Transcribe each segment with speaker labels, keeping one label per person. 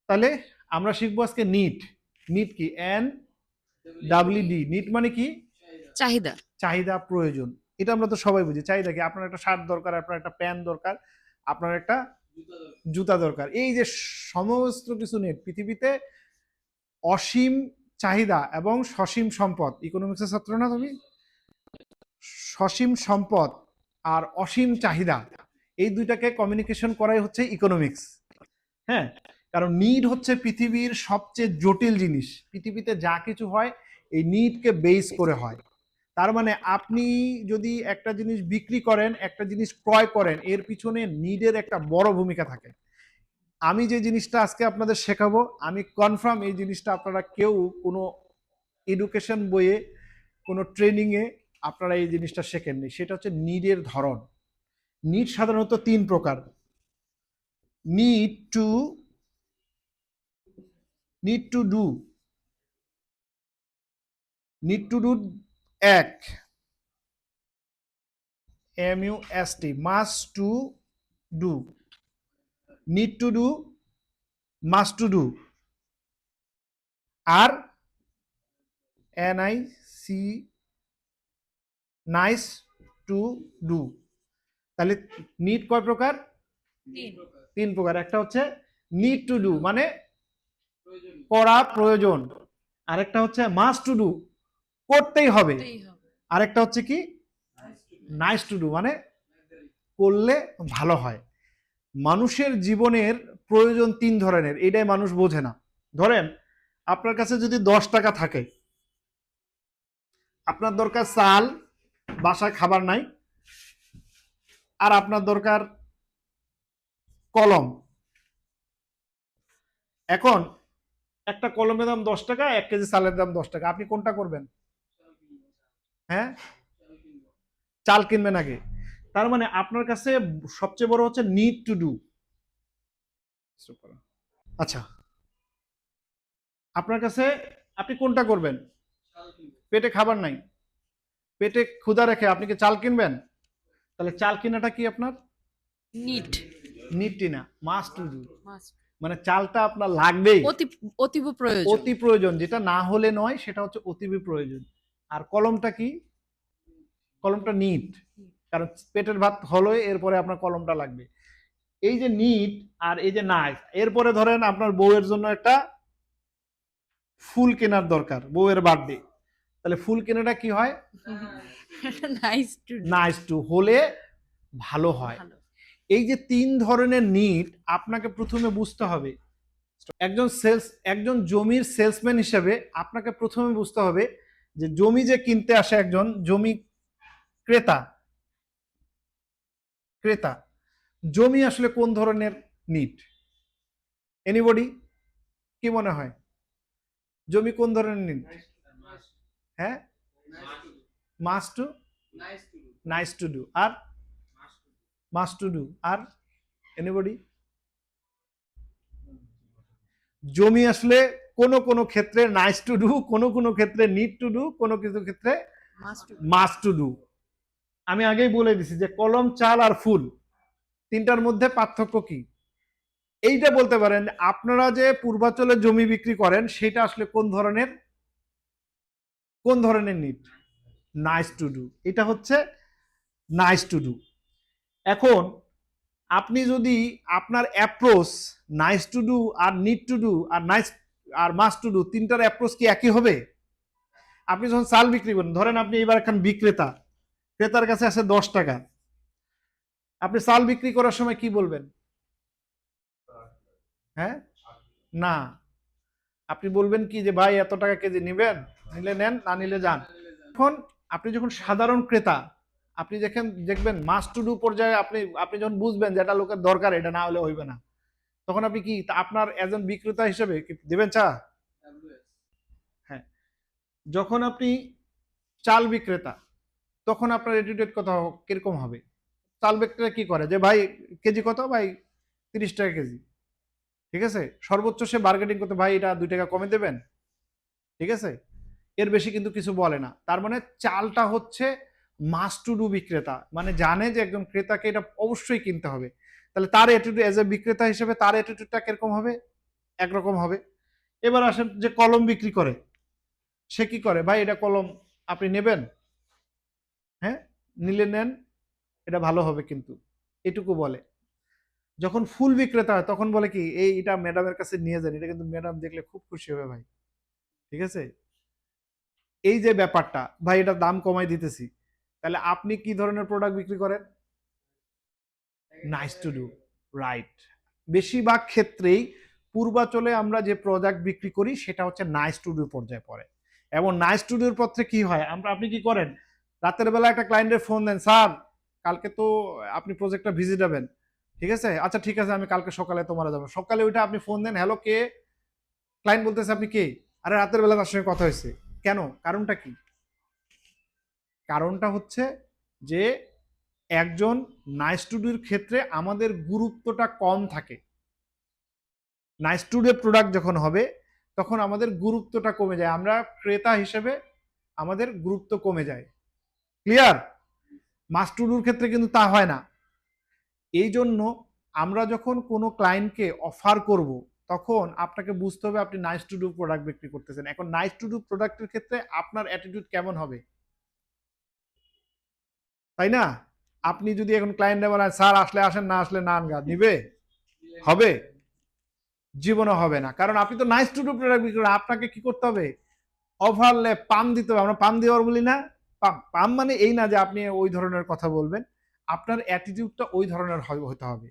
Speaker 1: তাহলে আমরা শিখবো আজকে নিট। নিট কি? NEED। নিট মানে কি?
Speaker 2: চাহিদা।
Speaker 1: চাহিদা, প্রয়োজন। এটা আমরা তো সবাই বুঝি। চাহিদা কি? আপনার একটা শার্ট দরকার, আপনার একটা প্যান্ট দরকার, আপনার একটা জুতা দরকার। এই যে সমস্ত কিছু নিয়ে পৃথিবীতে অসীম চাহিদা এবং সসীম সম্পদ। ইকোনমিক্সের ছাত্র না তুমি? সসীম সম্পদ আর অসীম চাহিদা, এই দুইটাকে কমিউনিকেশন করাই হচ্ছে ইকোনমিক্স। হ্যাঁ, কারণ নিড হচ্ছে পৃথিবীর সবচেয়ে জটিল জিনিস। পৃথিবীতে যা কিছু হয় এই নিডকে বেস করে হয়। তার মানে আপনি যদি একটা জিনিস বিক্রি করেন, একটা জিনিস ক্রয় করেন, এর পিছনে নিডের একটা বড় ভূমিকা থাকে। আমি যে জিনিসটা আজকে আপনাদের শেখাবো, আমি কনফার্ম এই জিনিসটা আপনারা কেউ কোনো এডুকেশন বইয়ে, কোনো ট্রেনিংয়ে আপনারা এই জিনিসটা শেখেননি। সেটা হচ্ছে নিডের ধরন। নিড সাধারণত 3 প্রকার। Need to do, need to do 1, MUST, must to do. Need to do, must to do. আর NIC, নাইস টু ডু। তাহলে নিড কয় প্রকার? 3 প্রকার। একটা হচ্ছে নিড টু ডু মানে করা প্রয়োজন, আরেকটা হচ্ছে মাস্ট টু ডু করতেই হবে, আরেকটা হচ্ছে কি নাইস টু ডু মানে করলে ভালো হয়। মানুষের জীবনের প্রয়োজন 3 ধরনের, এটাই মানুষ বোঝে না। ধরেন আপনার কাছে যদি 10 টাকা থাকে, আপনার দরকার চাল, বাসায় খাবার নাই, আর আপনার দরকার কলম। এখন একটা কলমের দাম 10 টাকা, 1 কেজি চালের দাম 10 টাকা, আপনি কোনটা করবেন? হ্যাঁ, চাল কিনবেন আগে। তার মানে আপনার কাছে সবচেয়ে বড় হচ্ছে নিড টু ডু। আচ্ছা, আপনার কাছে আপনি কোনটা করবেন? পেটে খাবার নাই, পেটে ক্ষুধা রেখে আপনি কি চাল কিনবেন? তাহলে চাল কেনাটা কি আপনার
Speaker 2: নিড,
Speaker 1: নিডটি না, মাস্ট টু ডু। মানে চালটা আপনার লাগবেই,
Speaker 2: অতীব প্রয়োজন।
Speaker 1: অতি প্রয়োজন, যেটা না হলে নয়, সেটা হচ্ছে অতীব প্রয়োজন। আর কলমটা কি? কলমটা নিড, কারণ পেটের ভাত হলো এরপরে আপনার কলমটা লাগবে। এই যে নিড আর এই যে নাইস, এরপরে ধরেন আপনার বউয়ের জন্য একটা ফুল কেনার দরকার, বউয়ের বার্থডে, তাহলে ফুল কেনাটা কি হয়? নাইস টু হলে ভালো হয়। এই যে 3 ধরনের নিড আপনাকে প্রথমে বুঝতে হবে। একজন জমির সেলসম্যান হিসেবে আপনাকে প্রথমে বুঝতে হবে যে জমি যে কিনতে আসে একজন জমি ক্রেতা, জমি আসলে কোন ধরনের নিড? এনিবডি কি মনে হয় জমি কোন ধরনের নিড? হ্যাঁ, must to, nice to do আর মাস্ট টু ডু। আর এনিবডি? জমি আসলে কোন কোন ক্ষেত্রে নাইস টু ডু, কোন কোন ক্ষেত্রে নিড টু ডু, কোন কিছু ক্ষেত্রে মাস্ট টু ডু। আমি আগেই বলে দিছি যে কলম, চাল আর ফুল, 3টার মধ্যে পার্থক্য কি? এইটা বলতে পারেন আপনারা যে পূর্বাঞ্চলে জমি বিক্রি করেন সেটা আসলে কোন ধরনের নিড? Nice to do. এটা হচ্ছে নাইস টু ডু। এখন আপনি যদি আপনার অ্যাপ্রোচ নাইস টু ডু আর নিড টু ডু আর নাইস আর মাস্ট টু ডু, 3টার অ্যাপ্রোচ কি একই হবে? আপনি যখন চাল বিক্রি করেন, ধরেন আপনি এবার এখন বিক্রেতা, ক্রেতার কাছে আছে 10 টাকা, আপনি চাল বিক্রি করার সময় কি বলবেন? হ্যাঁ, না, আপনি বলবেন কি যে ভাই এত টাকা কেজি নিবেন, নিলে নেন, না নিলে যান। এখন আপনি যখন সাধারণ ক্রেতা, আপনি দেখবেন মাস্ট টু ডু পর্যায়ে আপনি যখন বুঝবেন যে এটা লোকের দরকার, এটা না হলে হইবে না, তখন আপনি কি আপনার একজন বিক্রেতা হিসেবে কি দেবেন চা? হ্যাঁ। যখন আপনি চাল বিক্রেতা, তখন আপনার অ্যাটিটিউড কত কিরকম হবে? চাল বিক্রেতা কি করে যে ভাই কেজি কত? ভাই 30 টাকা কেজি। ঠিক আছে, সর্বোচ্চ সে বার্গেনিং করতে, ভাই এটা 2 টাকা কমে দেবেন। ঠিক আছে, এর বেশি কিন্তু কিছু বলে না। তার মানে চালটা হচ্ছে মাস্ট টু ডু বিক্রেতা, মানে জানে যে একজন ক্রেতাকে এটা অবশ্যই কিনতে হবে। তাহলে তার অ্যাটিটিউড এজ এ বিক্রেতা হিসেবে তার অ্যাটিটিউডটা কিরকম হবে? একরকম হবে। এবার আসেন যে কলম বিক্রি করে, সে কি করে, ভাই এটা কলম আপনি নেবেন, হ্যাঁ নিলে নেন, এটা ভালো হবে কিন্তু, এটুকু বলে। যখন ফুল বিক্রেতা হয় তখন বলে কি, এই এটা ম্যাডামের কাছে নিয়ে যান, এটা কিন্তু ম্যাডাম দেখলে খুব খুশি হবে ভাই, ঠিক আছে। এই যে ব্যাপারটা, ভাই এটা দাম কমাই দিতেছি, তাহলে আপনি কি ধরনের প্রোডাক্ট বিক্রি করেন? Nice to do, right. বেশিরভাগ ক্ষেত্রেই পূর্বাচলে আমরা যে প্রোডাক্ট বিক্রি করি সেটা হচ্ছে নাইস টু ডু পর্যায়ে পড়ে। এবং নাইস টু ডুর পত্রে কি হয়, আপনি কি করেন, রাতের বেলা একটা ক্লায়েন্টের ফোন দেন, স্যার কালকে তো আপনি প্রজেক্টটা ভিজিট যাবেন, ঠিক আছে, আচ্ছা ঠিক আছে আমি কালকে সকালে তোমার যাবো, সকালে ওইটা আপনি ফোন দেন, হ্যালো কে, ক্লায়েন্ট বলতেছে আপনি কে, আরে রাতের বেলা তার সঙ্গে কথা হয়েছে, কেন, কারণটা কি? কারণটা হচ্ছে যে একজন নাইস টু ডুর ক্ষেত্রে আমাদের গুরুত্বটা কম থাকে। নাইস টু ডু প্রোডাক্ট যখন হবে তখন আমাদের গুরুত্বটা কমে যায়, আমরা ক্রেতা হিসেবে আমাদের গুরুত্ব কমে যায়। ক্লিয়ার? মাস্ট টু ডুর ক্ষেত্রে কিন্তু তা হয় না। এই জন্য আমরা যখন কোনো ক্লায়েন্টকে অফার করব তখন আপনাকে বুঝতে হবে আপনি নাইস টু ডু প্রোডাক্ট বিক্রি করতেছেন। এখন নাইস টু ডু প্রোডাক্টের ক্ষেত্রে আপনার অ্যাটিটিউড কেমন হবে, তাই না? আপনি যদি এখন ক্লায়েন্টে বলেন স্যার আসলে আসেন, না আসলে না নিবে, হবে? জীবনও হবে না, কারণ আপনি তো নাইস টু ডু প্রোডাক্ট বিক্রি করেন। আপনাকে কি করতে হবে, ওভারলে পাম দিতে হবে। আমরা পাম দেওয়ার বলি না, পাম পাম মানে এই না যে আপনি ওই ধরনের কথা বলবেন, আপনার অ্যাটিটিউডটা ওই ধরনের হতে হবে,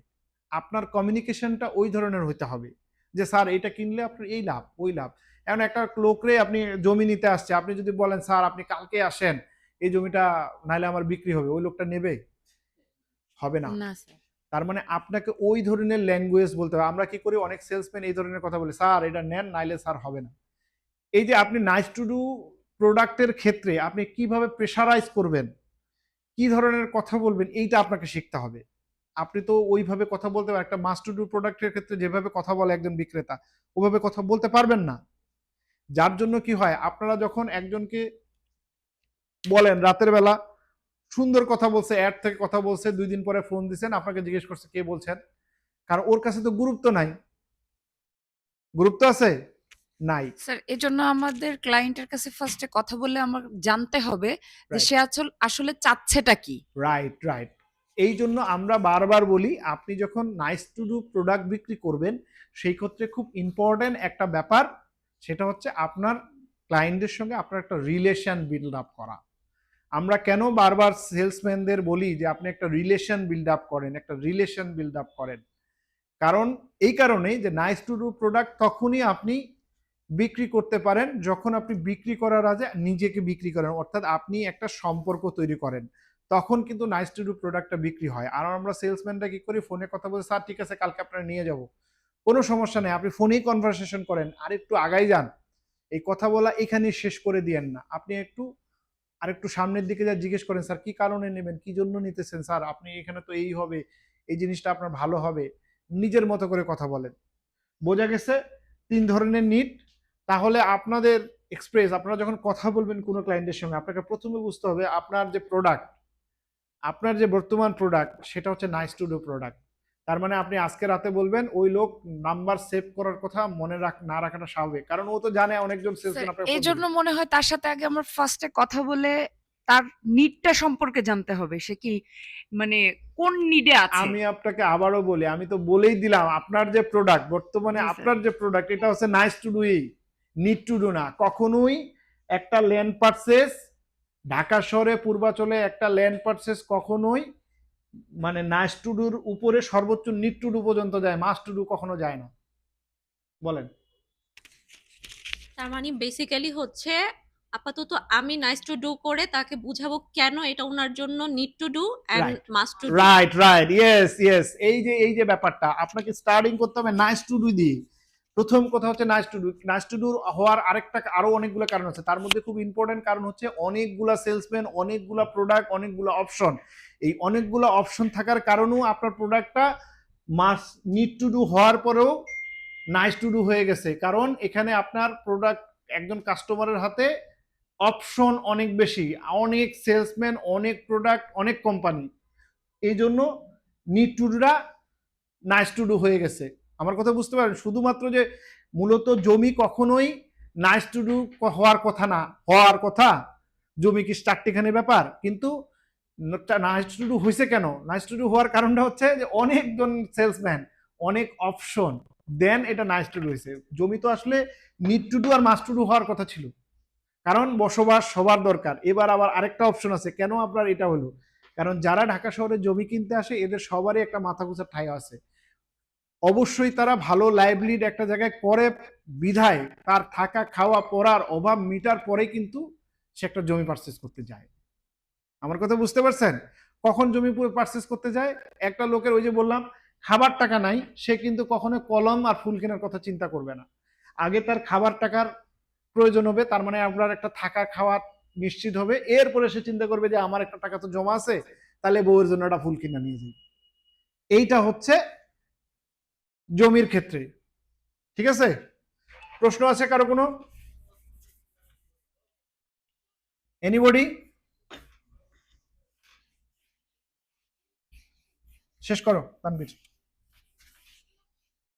Speaker 1: আপনার কমিউনিকেশনটা ওই ধরনের হতে হবে যে স্যার এটা কিনলে আপনার এই লাভ ওই লাভ। এখন একটা লোকরে আপনি জমি নিতে আসছে, আপনি যদি বলেন স্যার আপনি কালকে আসেন এই জমিটা নাইলে আমার বিক্রি হবে, ওই লোকটা নেবে? হবে না।
Speaker 2: না স্যার।
Speaker 1: তার মানে আপনাকে ওই ধরনের ল্যাঙ্গুয়েজ বলতে হবে। আমরা কি করি, অনেক সেলসম্যান এই ধরনের কথা বলে, স্যার এটা নেন নাইলে স্যার হবে না। এই যে আপনি নাইস টু ডু প্রোডাক্টের ক্ষেত্রে আপনি কিভাবে প্রেশারাইজ করবেন, কি ধরনের কথা বলবেন, এইটা আপনাকে শিখতে হবে। আপনি তো ওইভাবে কথা বলতে পারেন, একটা মাস্ট টু ডু প্রোডাক্টের ক্ষেত্রে যেভাবে কথা বলে একজন বিক্রেতা ওভাবে কথা বলতে পারবেন না। যার জন্য কি হয়, আপনারা যখন একজনকে বলেন রাতের বেলা সুন্দর কথা বলছে, অ্যাড থেকে কথা বলছে, 2 দিন পরে ফোন দিচ্ছেন, আপনাকে জিজ্ঞেস করছে কে বলছেন, কারণ ওর কাছে তো গুরুত্ব নাই। গুরুত্ব আছে? নাই।
Speaker 2: স্যার এজন্য আমাদের ক্লায়েন্টের কাছে ফার্স্টে কথা বলে আমার জানতে হবে যে
Speaker 1: রাইট
Speaker 2: সে আসলে চাচ্ছেটা কি।
Speaker 1: Right right. এই জন্য আমরা বারবার বলি, আপনি যখন নাইস টু ডু প্রোডাক্ট বিক্রি করবেন সেই ক্ষেত্রে খুব ইম্পর্টেন্ট একটা ব্যাপার, সেটা হচ্ছে আপনার ক্লায়েন্টের সঙ্গে আপনার একটা রিলেশন বিল্ড আপ করা। আমরা কেন বারবার সেলসম্যানদের বলি যে আপনি একটা রিলেশন বিল্ড আপ করেন, একটা রিলেশন বিল্ড আপ করেন, কারণ এই কারণেই যে নাইস টু ডু প্রোডাক্ট তখনই আপনি বিক্রি করতে পারেন যখন আপনি বিক্রি করার আগে নিজেকে বিক্রি করেন, অর্থাৎ আপনি একটা সম্পর্ক তৈরি করেন, তখন কিন্তু নাইস টু ডু প্রোডাক্টটা বিক্রি হয়। আর আমরা সেলসম্যানরা কি করি, ফোনে কথা বলে স্যার ঠিক আছে কালকে আপনারা নিয়ে যাব, কোনো সমস্যা নেই, আপনি ফোনেই কনভারসেশন করেন, আর একটু আগাই যান, এই কথা বলা এখানেই শেষ করে দিয়েন না, আপনি একটু আরেকটু সামনের দিকে যা জিজ্ঞেস করেন স্যার কি কারণে নেবেন, কি জন্য নিতেছেন স্যার, আপনি এখানে তো এই হবে, এই জিনিসটা আপনার ভালো হবে, নিজের মতো করে কথা বলেন। বোঝা গেছে 3 ধরনের নিড। তাহলে আপনাদের এক্সপ্রেস, আপনারা যখন কথা বলবেন কোনো ক্লায়েন্টের সঙ্গে আপনাকে প্রথমে বুঝতে হবে আপনার যে প্রোডাক্ট, আপনার যে বর্তমান প্রোডাক্ট সেটা হচ্ছে নাইস টু ডু প্রোডাক্ট। তার মানে আপনি আজকে রাতে বলবেন ওই লোক নাম্বার সেভ করার কথা মনে না রাখাটা স্বাভাবিক, কারণ ও তো জানে অনেকজন
Speaker 2: স্যার
Speaker 1: সেলসম্যান আপনার
Speaker 2: এই
Speaker 1: ফোন
Speaker 2: জন্য
Speaker 1: দিবে।
Speaker 2: মনে হয় তার সাথে আগে আমার ফার্স্টে কথা বলে তার নিডটা সম্পর্কে জানতে হবে, সে কি মানে কোন নিডে আছে।
Speaker 1: আমি আপনাকে আবারও বলি, আমি তো বলেই দিলাম আপনার যে প্রোডাক্ট বর্তমানে,
Speaker 2: জি স্যার।
Speaker 1: আপনার যে প্রোডাক্ট এটা হচ্ছে nice to do, need to do না। কখনোই একটা ল্যান্ড পারচেস, ঢাকা শহরে পূর্বাচলে একটা ল্যান্ড পারচেস কখনোই মানে নাইস টু ডুর উপরে সর্বোচ্চ নিড টু ডু পর্যন্ত যায়, মাস্ট টু ডু কখনো যায় না। বলেন।
Speaker 3: তার মানে বেসিক্যালি হচ্ছে আপাতত আমি নাইস টু ডু করে তাকে বুঝাবো কেন এটা ওনার জন্য need to do and
Speaker 1: right
Speaker 3: must to do.
Speaker 1: Right right, yes yes. এই যে ব্যাপারটা আপনাকে স্টার্টিং করতে হবে নাইস টু ডু দিয়ে। প্রথম কথা হচ্ছে nice to do. Nice to do হওয়ার আরেকটা আরো অনেকগুলো কারণ আছে, তার মধ্যে খুব ইম্পর্টেন্ট কারণ হচ্ছে অনেকগুলা সেলসম্যান, অনেকগুলা প্রোডাক্ট, অনেকগুলো অপশন। এই অনেকগুলো অপশন থাকার কারণেও আপনার প্রোডাক্টটা মাস্ট নিড টু ডু হওয়ার পরেও নাইস টু ডু হয়ে গেছে, কারণ এখানে আপনার প্রোডাক্ট একজন কাস্টমারের হাতে অপশন অনেক বেশি, অনেক সেলসম্যান, অনেক প্রোডাক্ট, অনেক কোম্পানি, এই জন্য নিড টু ডুটা নাইস টু ডু হয়ে গেছে। আমার কথা বুঝতে পারেন, শুধুমাত্র যে মূলত জমি কখনোই নাইস টু ডু হওয়ার কথা না, হওয়ার কথা। জমি কি চারটিখানি ব্যাপার, কিন্তু নাইস টু ডু হয়েছে কেন? নাইস টু ডু হওয়ার কারণটা হচ্ছে যে অনেকজন সেলসম্যান, অনেক অপশন, দেন এটা নাইস টু ডু হয়েছে। জমি তো আসলে নিড টু ডু আর মাস্ট টু ডু হওয়ার কথা ছিল, কারণ বসবাস সবার দরকার। এবার আবার আরেকটা অপশন আছে, কেন আপনার এটা হলো, কারণ যারা ঢাকা শহরে জমি কিনতে আসে এদের সবারই একটা মাথা গোছার ঠাঁই আছে। অবশ্যই তারা ভালো লাইভলিড একটা জায়গায় করে বিধায় তার থাকা খাওয়া পড়ার অভাব মিটার পরে কিন্তু সে একটা জমি পারচেস করতে যায়। আমার কথা বুঝতে পারছেন? কখন জমি পারচেস করতে যায়? একটা লোকের ওই যে বললাম খাবার টাকা নাই, সে কিন্তু কখনো কলম আর ফুল কেনার কথা চিন্তা করবে না। আগে তার খাবার টাকার প্রয়োজন হবে, তার মানে আপনার একটা থাকা খাওয়া নিশ্চিত হবে, এরপরে সে চিন্তা করবে যে আমার একটা টাকা তো জমা আছে, তাহলে বউয়ের জন্য একটা ফুল কিনা নিয়ে যাই। এইটা হচ্ছে জমির ক্ষেত্রে। ঠিক আছে? প্রশ্ন আছে কারো কোনো? এনিবডি? শেষ করো তানভীর।